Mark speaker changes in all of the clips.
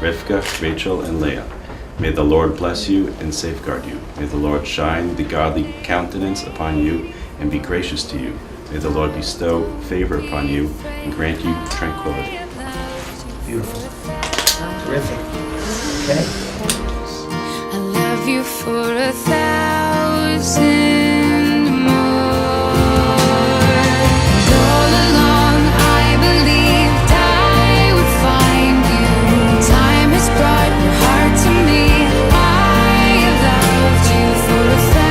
Speaker 1: Rivka, Rachel, and Leah. May the Lord bless you and safeguard you. May the Lord shine the godly countenance upon you and be gracious to you. May the Lord bestow favor upon you and grant you tranquility.
Speaker 2: Beautiful. Terrific. Okay.
Speaker 3: I love you for 1,000 more. And all along I believed I would find you. Time has brought your heart to me. I have loved you for 1,000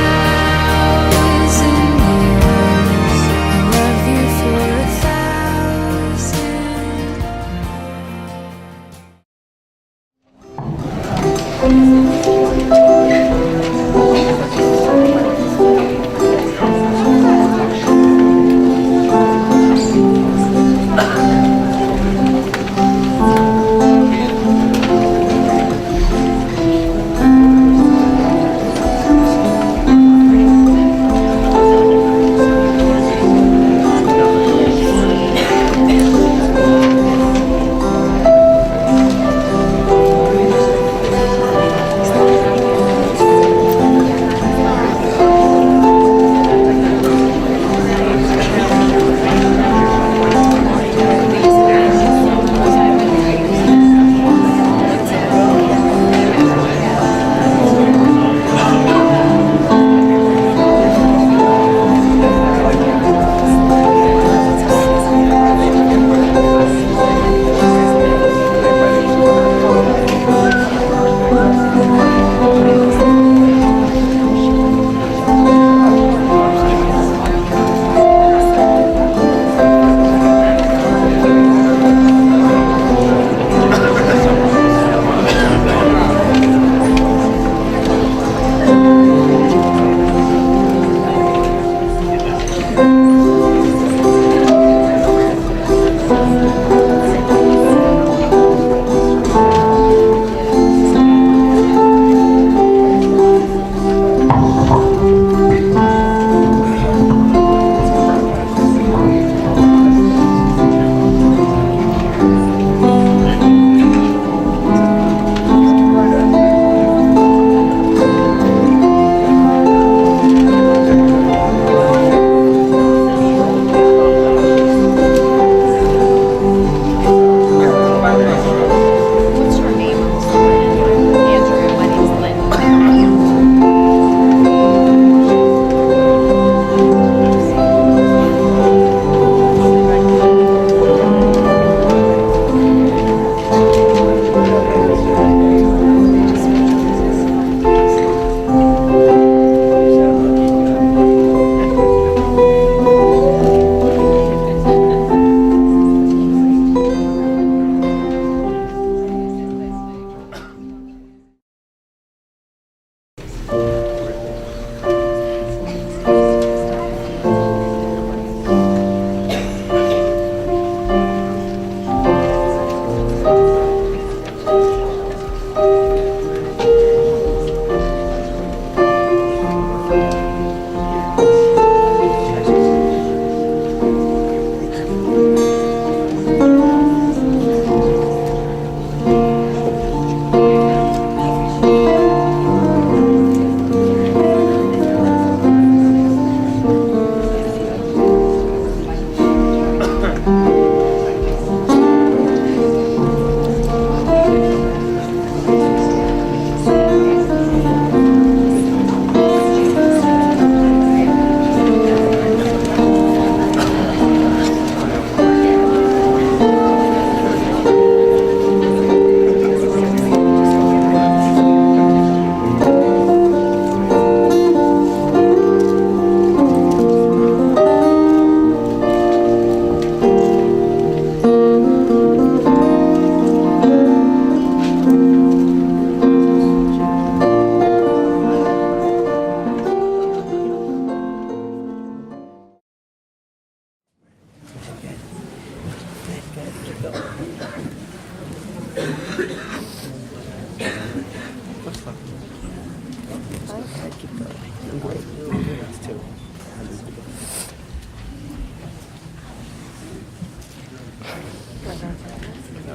Speaker 3: years. I love you for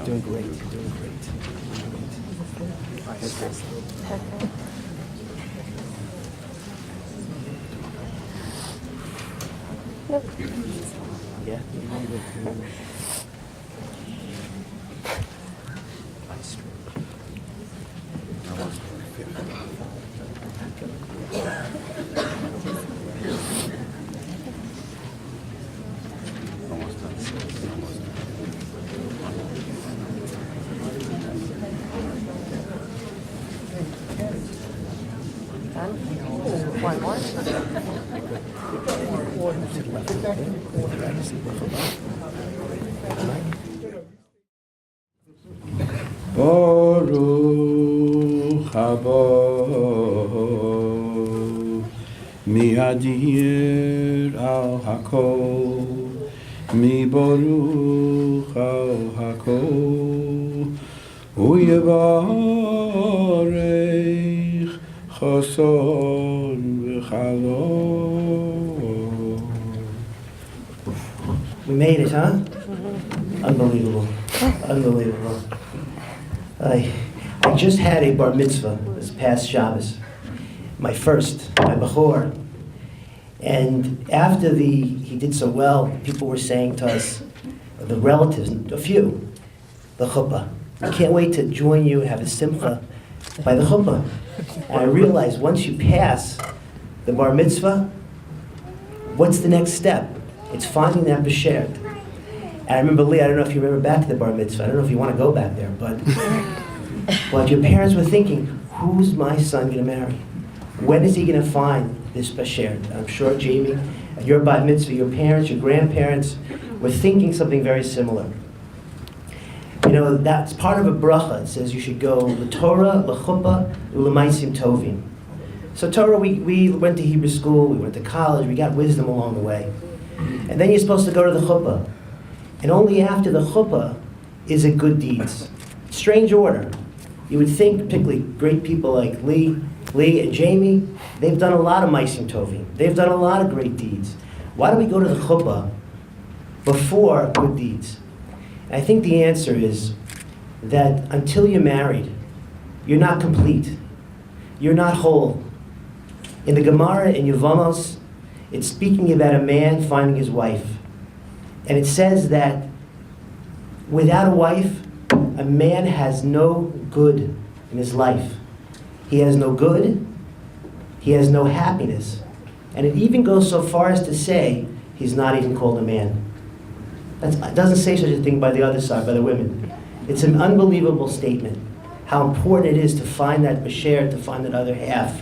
Speaker 2: 'Doing great. Doing great. Yeah.
Speaker 1: Almost done. Almost done.
Speaker 4: One more.
Speaker 5: Baruch haba mi'adir al hakol mi baruch al hakol hu yevarech chason v'chalon.
Speaker 2: We made it, huh? Unbelievable. Unbelievable. I just had a bar mitzvah this past Shabbos. My first, my bachor. And after he did so well, people were saying to us, the relatives, a few, the chuppah. I can't wait to join you and have a simcha by the chuppah. And I realized once you pass the bar mitzvah, what's the next step? It's finding that b'shert. And I remember, Lee, I don't know if you remember back to the bar mitzvah. I don't know if you want to go back there, but your parents were thinking, who's my son going to marry? When is he going to find this b'shert? I'm sure, Jamie, at your bar mitzvah, your parents, your grandparents were thinking something very similar. You know, that's part of a bracha. It says you should go l'Torah, l'chuppah, u'lemaisim tovim. So Torah, we went to Hebrew school, we went to college, we got wisdom along the way. And then you're supposed to go to the chuppah. And only after the chuppah is it good deeds. Strange order. You would think, particularly great people like Lee and Jamie, they've done a lot of maisim tovim. They've done a lot of great deeds. Why do we go to the chuppah before good deeds? And I think the answer is that until you're married, you're not complete. You're not whole. In the Gemara in Yevamos, it's speaking about a man finding his wife. And it says that without a wife, a man has no good in his life. He has no good, he has no happiness. And it even goes so far as to say he's not even called a man. It doesn't say such a thing by the other side, by the women. It's an unbelievable statement, how important it is to find that b'sher, to find that other half,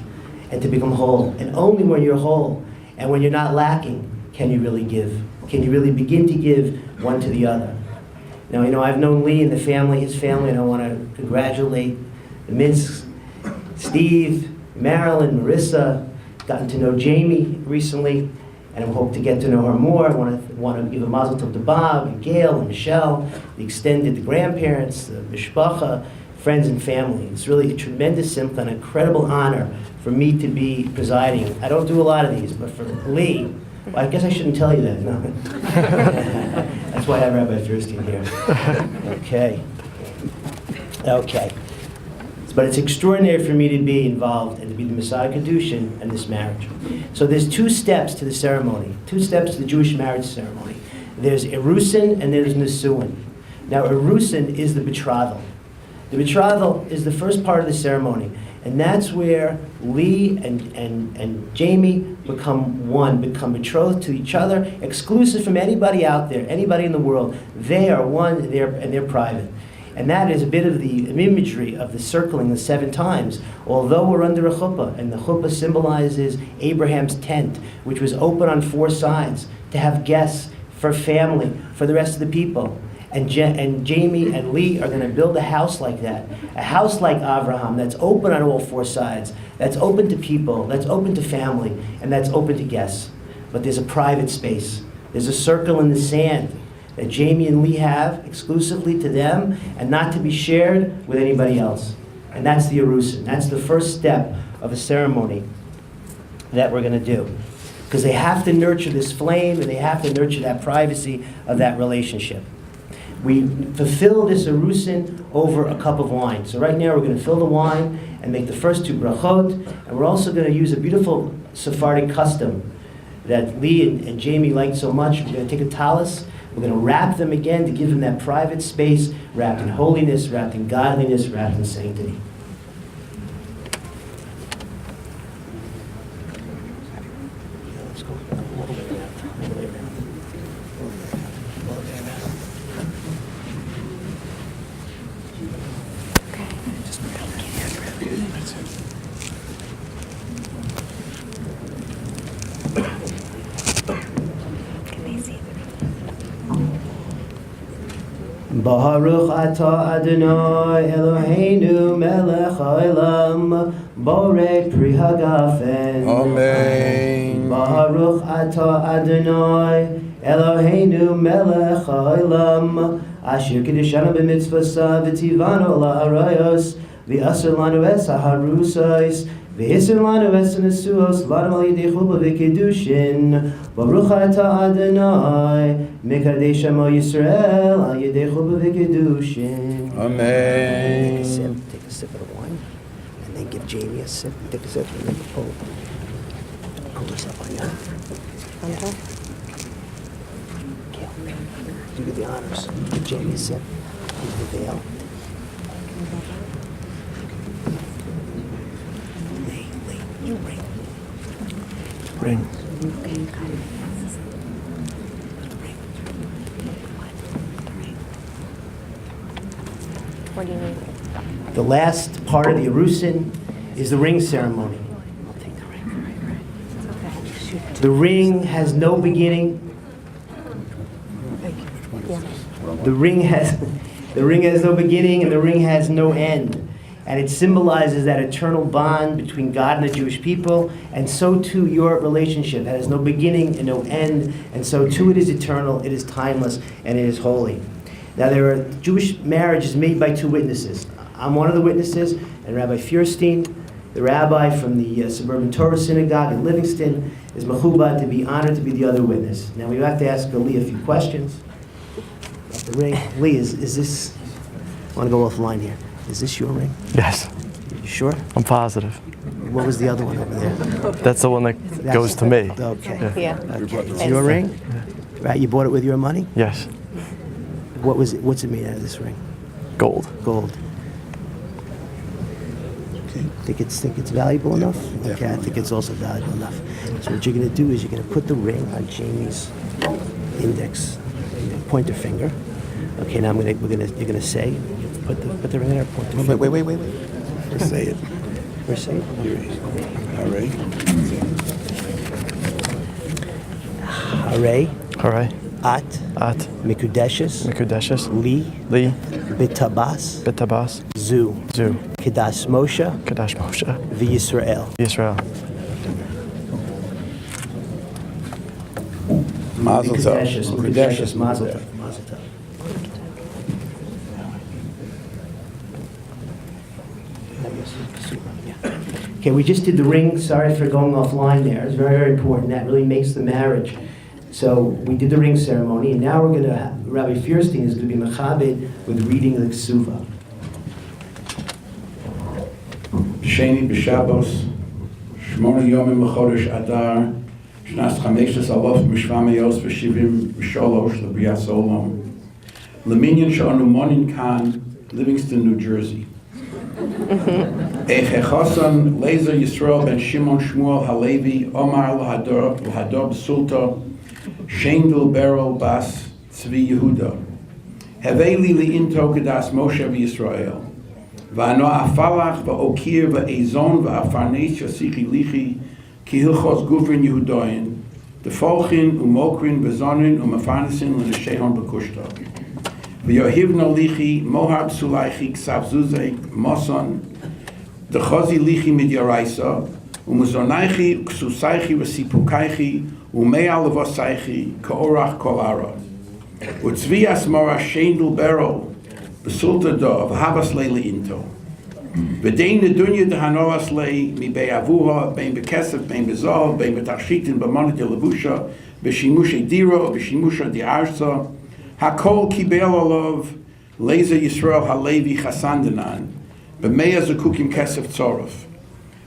Speaker 2: and to become whole. And only when you're whole and when you're not lacking can you really give. Can you really begin to give one to the other? Now, you know, I've known Lee and the family, his family, and I want to congratulate the Minsk, Steve, Marilyn, Marissa, gotten to know Jamie recently, and I hope to get to know her more. I want to give a mazel tov to Bob and Gail and Michelle, the extended, the grandparents, the mishpacha, friends and family. It's really a tremendous simcha, an incredible honor for me to be presiding. I don't do a lot of these, but for Lee, well, I guess I shouldn't tell you that, no. That's why I have Rabbi Fierstein here. Okay. But it's extraordinary for me to be involved and to be the Messiah Kedushin in this marriage. So there's two steps to the ceremony, two steps to the Jewish marriage ceremony. There's Erusin and there's Nisuin. Now Erusin is the betrothal. The betrothal is the first part of the ceremony. And that's where Lee and Jamie become one, become betrothed to each other, exclusive from anybody out there, anybody in the world. They are one, and they're private. And that is a bit of the imagery of the circling the 7 times. Although we're under a chuppah, and the chuppah symbolizes Abraham's tent, which was open on 4 sides to have guests, for family, for the rest of the people. And Jamie and Lee are going to build a house like that. A house like Abraham that's open on all 4 sides, that's open to people, that's open to family, and that's open to guests. But there's a private space. There's a circle in the sand that Jamie and Lee have exclusively to them and not to be shared with anybody else. And that's the Erusin. That's the first step of a ceremony that we're going to do. Because they have to nurture this flame and they have to nurture that privacy of that relationship. we fulfill this Erusin over a cup of wine. So right now we're going to fill the wine and make the first 2 brachot, and we're also going to use a beautiful Sephardic custom that Lee and Jamie liked so much. We're going to take a talus, we're going to wrap them again to give them that private space, wrapped in holiness, wrapped in godliness, wrapped in sanctity. Let's go all the way around, all the way around. All the way around. Baruch atah Adonai Eloheinu melech haolam borei pri hagafen.
Speaker 5: Amen.
Speaker 2: Baruch atah Adonai Eloheinu melech haolam asher kiddushanu b'mitzvasav v'tivanu la'arayos v'asur lanu es haharusos v'hisur lanu es nesuos lanu al yidei chuba v'kiddushin. Baruch atah Adonai Mekadesh Amo Yisrael al yedei chuba v'kiddushin.
Speaker 5: Amen.
Speaker 2: Take a sip of the wine, and then give Jamie a sip. Take a sip, and then pull this up on you. Gail, you do the honors. Give Jamie a sip. Give the veil. Lee, you ring. Ring.
Speaker 4: What do you need?
Speaker 2: The last part of the Erusin is the ring ceremony. I'll take the ring. The ring has no beginning. The ring has no beginning, and the ring has no end. And it symbolizes that eternal bond between God and the Jewish people, and so too your relationship. It has no beginning and no end, and so too it is eternal, it is timeless, and it is holy. Now there are Jewish marriages made by 2 witnesses. I'm one of the witnesses, and Rabbi Feuerstein, the rabbi from the Suburban Torah Synagogue in Livingston, is mechubad to be honored to be the other witness. Now we have to ask Lee a few questions about the ring. Lee, is this, I want to go offline here. Is this your ring?
Speaker 6: Yes,
Speaker 2: You sure?
Speaker 6: I'm positive.
Speaker 2: What was the other one over there?
Speaker 6: That's the one that goes to me.
Speaker 2: Okay.
Speaker 4: Yeah.
Speaker 2: Okay. It's your ring? Right, you bought it with your money?
Speaker 6: Yes,
Speaker 2: What's it made out of, this ring?
Speaker 6: gold.
Speaker 2: Gold. Okay. Think it's valuable enough? Okay, I think it's also valuable enough. So what you're gonna do is you're gonna put the ring on Jamie's index, pointer finger. Okay, now you're gonna say, put the ring in her pointer finger.
Speaker 5: Wait. Just say it.
Speaker 2: We're saying?
Speaker 5: All right.
Speaker 2: Hare,
Speaker 6: Hooray.
Speaker 2: at,
Speaker 6: At
Speaker 2: mikudeshes,
Speaker 6: Mikudeshes.
Speaker 2: li,
Speaker 6: Li.
Speaker 2: bitabas,
Speaker 6: Betabas.
Speaker 2: zu,
Speaker 6: Zu.
Speaker 2: kedas Moshe,
Speaker 6: Kadash Moshe.
Speaker 2: v'Yisrael.
Speaker 6: Israel.
Speaker 5: Mazel tov.
Speaker 2: Mikudeshes, mazel tov, mazel tov. Okay, we just did the ring. Sorry for going offline there. It's very, very important. That really makes the marriage. So we did the ring ceremony, and now we're going to have, Rabbi Feuerstein is going to be mechabed with reading the Ksuva.
Speaker 5: Sheni b'Shabbos, Shmona Yomim l'Chodesh Adar, Shnas Chameshes Alof Mishvamayos v'Shivim v'Sholosh l'Brias Olam, Leminyan Shonu Monin Khan, Livingston, New Jersey. Echechosan Lezer Yisrael ben Shimon Shmuel Halevi, Omar l'Hador b'Sulta, Shendel Beryl Bas Tzvi Yehuda. Heveli li'into kedas Moshe v'Yisrael. V'ano afalach v'okir v'ezon v'afarnes yasichi lichi ki hilchos guvrin Yehudoyin defolchin umokrin v'zonin umafarnesin l'neshehon b'kushta v'yohivno lichi mohar psulaichi ksav zuzei moson dechozi lichi midyoraisa umuzonaichi ksusaichi v'sipukaichi umeal levosaichi ka'orach kol ara u'tzvi asmora shendel berol Besulta do v'havas leili into. V'dein nedunya dehanoas lei mi be'avuha, bein bekesef, bein bezol, bein betachshitin b'monit levusha, b'shimusha diro, b'shimusha di'arsa, Hakol kibel olav Leza Yisrael Halevi Chasandanan B'meya Zukukim Kesef Tzorof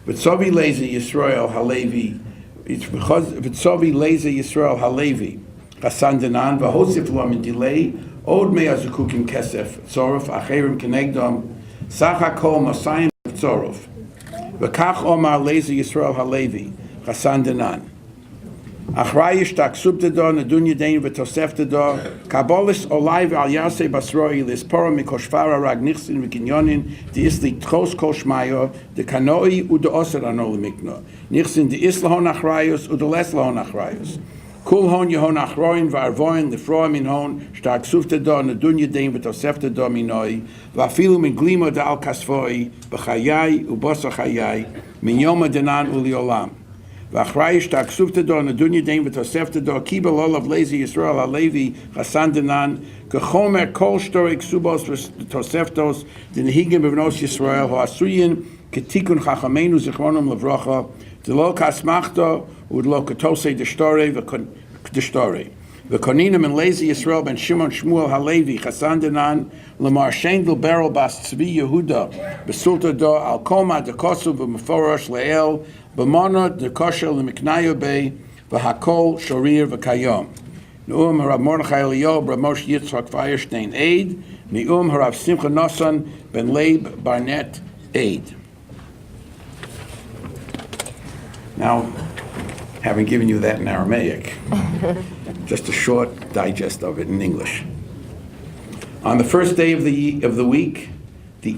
Speaker 5: V'tzovi Leza Yisrael Halevi V'tzovi Leza Yisrael Halevi Chasandanan V'hosif lo min delay Od Meya Zukukim Kesef Tzorof Acherim Kenegdom Sach HaKol Masayim Tzorof V'kach Omar Leza Yisrael Halevi Chasandanan Achrayish taksubtado nedunya dein v'toseftedo kabolis olay al yasei basroi lispora mikoshvara rag nichsin v'kinyonin diisli tchos kol shmayo de kanoi ude oser anol mikno nichsin diislahon achrayus ude leslahon achrayus kul hon yehon achroin v'arvoin lefroim in hon shtaksubtado nedunya dein v'toseftedo minoi v'afilu min glimo de al kasfoi b'chayai ubosa chayai min yoma denan uli olam V'achrayish taksuvtedo nedunya dein v'toseftedo kibel olav Leza Yisrael Halevi Chasandanan kechomer kol shtorei ksubos v'toseftos denehigim b'vnos Yisrael ho'asuyin ketikun chachamenu zichronom levrocha delo kasmachto udlo ketosei deshtorei v'deshtorei v'koninim in Leza Yisrael ben Shimon Shmuel Halevi Chasandanan lemar shendel beryl bas Tzvi Yehuda besulta do al koma dekosu v'meforosh leel B'mona dekosher lemiknayo bei v'hakol shorir v'kayom. Ne'um harav Mordechai Eliyahu Rav Moshe Yitzchak Feierstein Eid. Ne'um harav Simcha Nosson ben Leib Barnett Eid. Now, having given you that in Aramaic, just a short digest of it in English. On the first day of the week,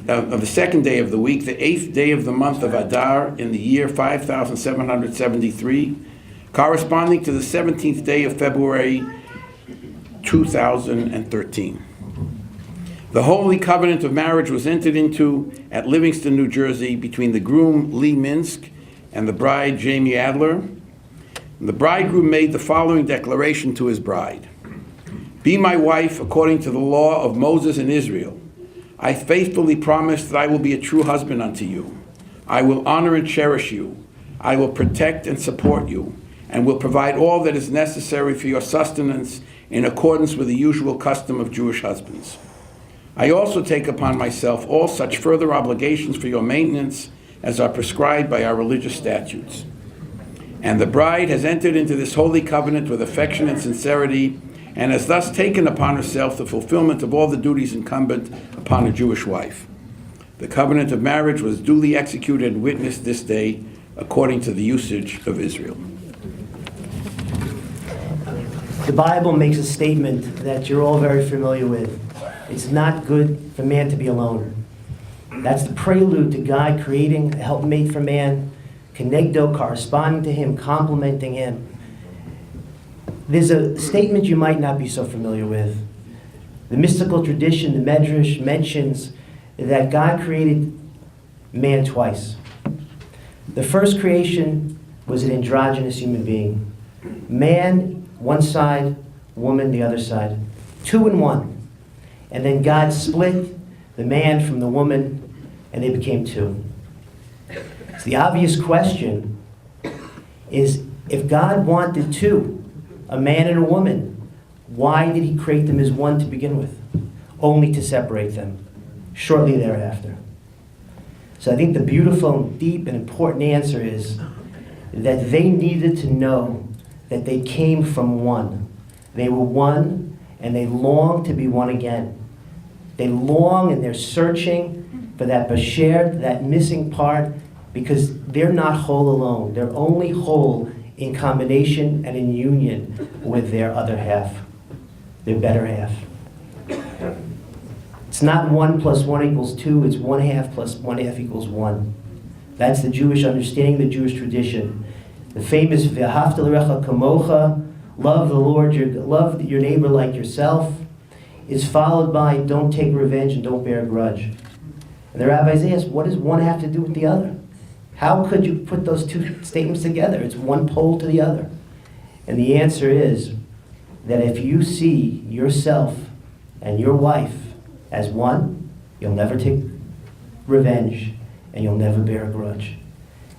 Speaker 5: of the second day of the week, the 8th day of the month of Adar in the year 5773, corresponding to the 17th day of February 2013. The Holy Covenant of Marriage was entered into at Livingston, New Jersey, between the groom Lee Minsk and the bride Jamie Adler. And the bridegroom made the following declaration to his bride: "Be my wife according to the law of Moses and Israel. I faithfully promise that I will be a true husband unto you. I will honor and cherish you. I will protect and support you, and will provide all that is necessary for your sustenance in accordance with the usual custom of Jewish husbands. I also take upon myself all such further obligations for your maintenance as are prescribed by our religious statutes." And the bride has entered into this holy covenant with affection and sincerity, and has thus taken upon herself the fulfillment of all the duties incumbent upon a Jewish wife. The covenant of marriage was duly executed and witnessed this day according to the usage of Israel.
Speaker 2: The Bible makes a statement that you're all very familiar with. It's not good for man to be alone. That's the prelude to God creating a helpmate for man, Kenegdo, corresponding to him, complementing him. There's a statement you might not be so familiar with. The mystical tradition, the Medrash, mentions that God created man twice. The first creation was an androgynous human being. Man, one side, woman, the other side. 2 in 1. And then God split the man from the woman, and they became 2. So the obvious question is, if God wanted 2, a man and a woman, why did he create them as one to begin with? Only to separate them shortly thereafter. So I think the beautiful, deep, and important answer is that they needed to know that they came from one. They were one, and they long to be one again. They long and they're searching for that basher, that missing part, because they're not whole alone. They're only whole in combination and in union with their other half, their better half. It's not 1 + 1 = 2, it's 1/2 + 1/2 = 1. That's the Jewish understanding, the Jewish tradition. The famous V'ahavta l'recha kamocha, love your neighbor like yourself, is followed by don't take revenge and don't bear a grudge. And the rabbis ask, what does one have to do with the other? How could you put those 2 statements together? It's one pole to the other. And the answer is that if you see yourself and your wife as one, you'll never take revenge and you'll never bear a grudge.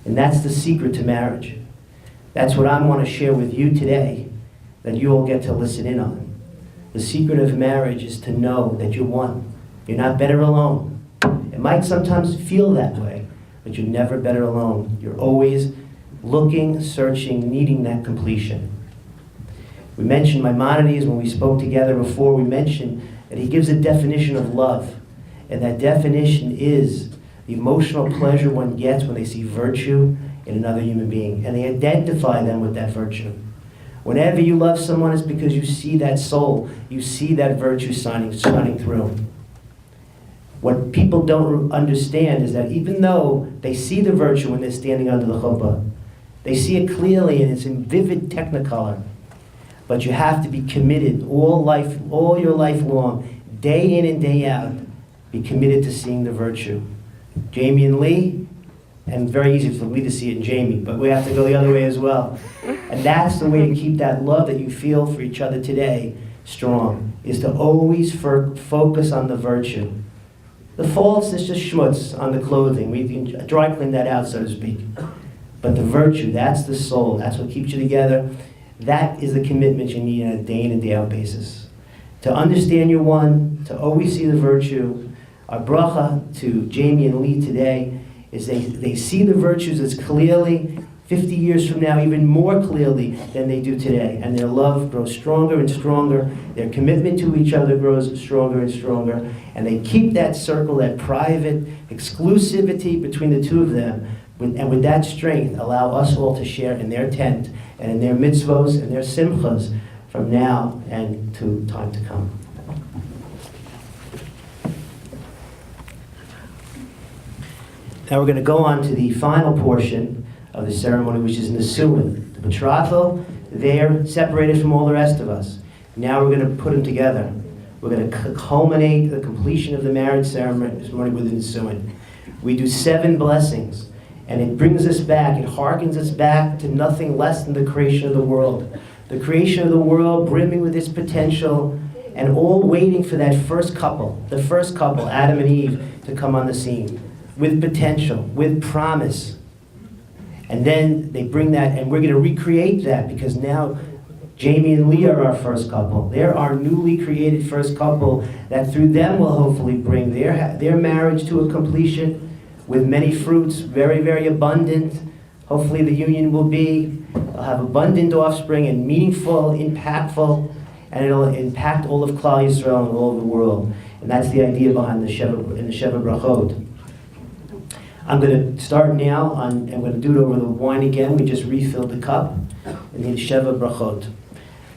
Speaker 2: And that's the secret to marriage. That's what I want to share with you today, that you all get to listen in on. The secret of marriage is to know that you're one. You're not better alone. It might sometimes feel that way, but you're never better alone. You're always looking, searching, needing that completion. We mentioned Maimonides when we spoke together before. We mentioned that he gives a definition of love. And that definition is the emotional pleasure one gets when they see virtue in another human being. And they identify them with that virtue. Whenever you love someone, it's because you see that soul. You see that virtue shining through. What people don't understand is that even though they see the virtue when they're standing under the chuppah, they see it clearly and it's in vivid technicolor. But you have to be committed all your life long, day in and day out, be committed to seeing the virtue. Jamie and Lee, and very easy for Lee to see it in Jamie, but we have to go the other way as well. And that's the way to keep that love that you feel for each other today strong, is to always focus on the virtue. The faults is just schmutz on the clothing. We can dry clean that out, so to speak. But the virtue, that's the soul. That's what keeps you together. That is the commitment you need on a day in and day out basis. To understand you're one, to always see the virtue. Our bracha to Jamie and Lee today is they see the virtues as clearly 50 years from now, even more clearly than they do today. And their love grows stronger and stronger. Their commitment to each other grows stronger and stronger. And they keep that circle, that private exclusivity between the two of them. And with that strength, allow us all to share in their tent and in their mitzvos and their simchas from now and to time to come. Now we're going to go on to the final portion of the ceremony, which is Nisuin. The betrothal, they're separated from all the rest of us. Now we're going to put them together. We're going to culminate the completion of the marriage ceremony with the Nisuin. We do 7 blessings, and it brings us back, it harkens us back to nothing less than the creation of the world. The creation of the world brimming with its potential, and all waiting for that first couple, Adam and Eve, to come on the scene. With potential, with promise. And then they bring that, and we're going to recreate that, because now Jamie and Lee are our first couple. They're our newly created first couple that through them will hopefully bring their marriage to a completion with many fruits, very, very abundant. Hopefully the union will they'll have abundant offspring and meaningful, impactful, and it'll impact all of Klal Yisrael and all of the world. And that's the idea behind the Sheva Brachot. I'm going to start now, and I'm going to do it over the wine again. We just refilled the cup. And the Sheva Brachot.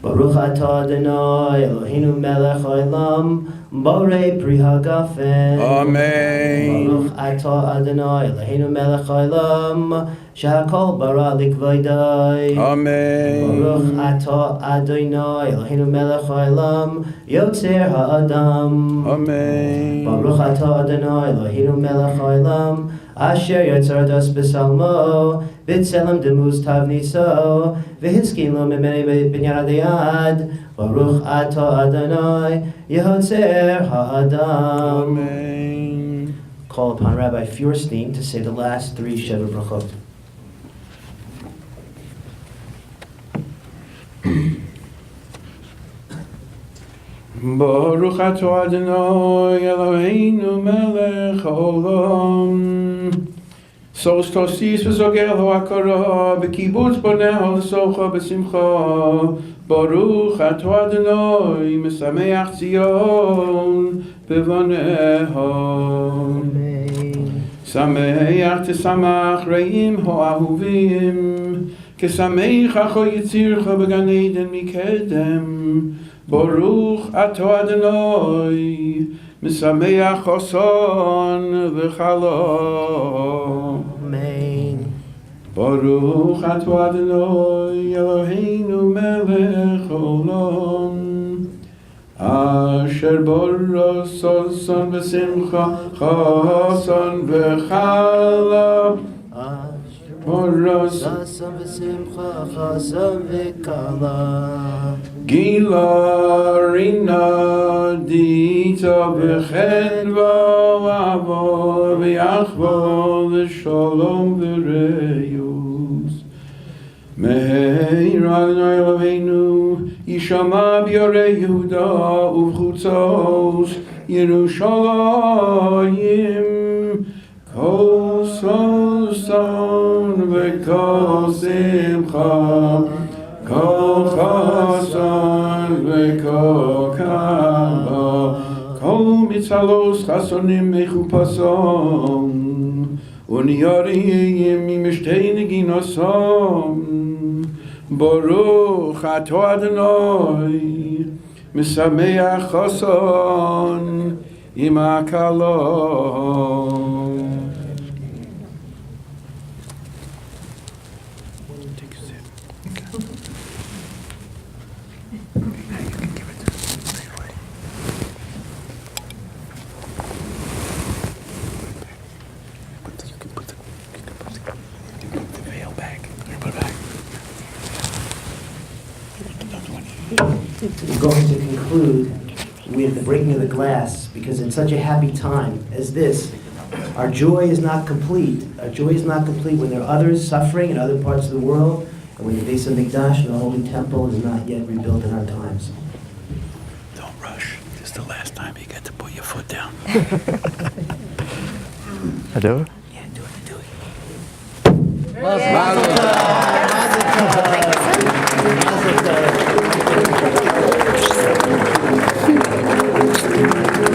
Speaker 2: Baruch atah Adonai Eloheinu melech haolam, borei pri hagafen.
Speaker 5: Amen.
Speaker 2: Baruch atah Adonai Eloheinu melech haolam, shehakol bara likvodai.
Speaker 5: Amen.
Speaker 2: Baruch atah Adonai Eloheinu melech haolam, yotzer ha'adam.
Speaker 5: Amen.
Speaker 2: Baruch atah Adonai Eloheinu melech haolam, asher yotzardas b'salmo, b'tzelem demuz tavnitzo, v'hiskin lo mimeni b'nyan adayad. Baruch atah Adonai yehotzer ha'adam.
Speaker 5: Amen.
Speaker 2: Call upon Rabbi Feuerstein to say the last 3 Sheva Brachot.
Speaker 5: Baruch atah Adonai Eloheinu melech haolam, sos tosis v'zoger ha'akara, b'kibutz boneho l'socha b'simcha. Baruch atah Adonai mesameach Zion b'voneho. Sameach tesamach re'im ha'ahuvim, kesameach acho yitzircha b'gan Eden mikedem. Baruch atah Adonai mesameach choson v'chala.
Speaker 2: Amen.
Speaker 5: Baruch atah Adonai Eloheinu melech haolam, asher bara sason v'simcha chason v'chala. Bara
Speaker 2: Sasan v'simcha chasan v'kala.
Speaker 5: Gila rina dita b'chedva v'avo v'yachva v'shalom v'reyus. Meir Adonai Eloheinu ישמע ביורי יהודה ובחוצות ירושלים כל ששון וכל שמחה כל חסן וכל קבלה כל מצלות חסונים מחופשים ונירים ממשתי נגינוסם ברוך אתה אדוני משמח חסן עם הקהלה.
Speaker 2: We're going to conclude with the breaking of the glass, because in such a happy time as this, our joy is not complete. Our joy is not complete when there are others suffering in other parts of the world, and when the Beis Hamikdash and the Holy Temple is not yet rebuilt in our times.
Speaker 5: Don't rush. This is the last time you get to put your foot down.
Speaker 6: I do it?
Speaker 2: Yeah, do it, do it.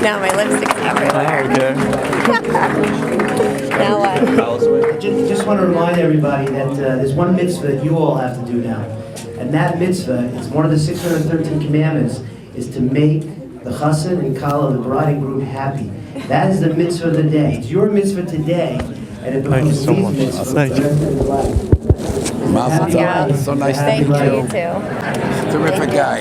Speaker 4: Now my lipstick's everywhere.
Speaker 6: Okay.
Speaker 4: Now what?
Speaker 2: Just want to remind everybody that there's one mitzvah that you all have to do now. And that mitzvah is one of the 613 commandments, is to make the chassan and kala, the bride and groom, happy. That is the mitzvah of the day. It's your mitzvah today, and it
Speaker 6: Thank you
Speaker 2: becomes
Speaker 6: so
Speaker 2: Lee's
Speaker 6: much.
Speaker 2: mitzvah for
Speaker 6: Thank
Speaker 2: the
Speaker 6: you.
Speaker 2: rest of his life.
Speaker 5: Mazel
Speaker 4: Yeah.
Speaker 5: tov. So nice to
Speaker 4: Thank
Speaker 5: meet
Speaker 4: you,
Speaker 5: you.
Speaker 4: you too.
Speaker 5: Terrific guy.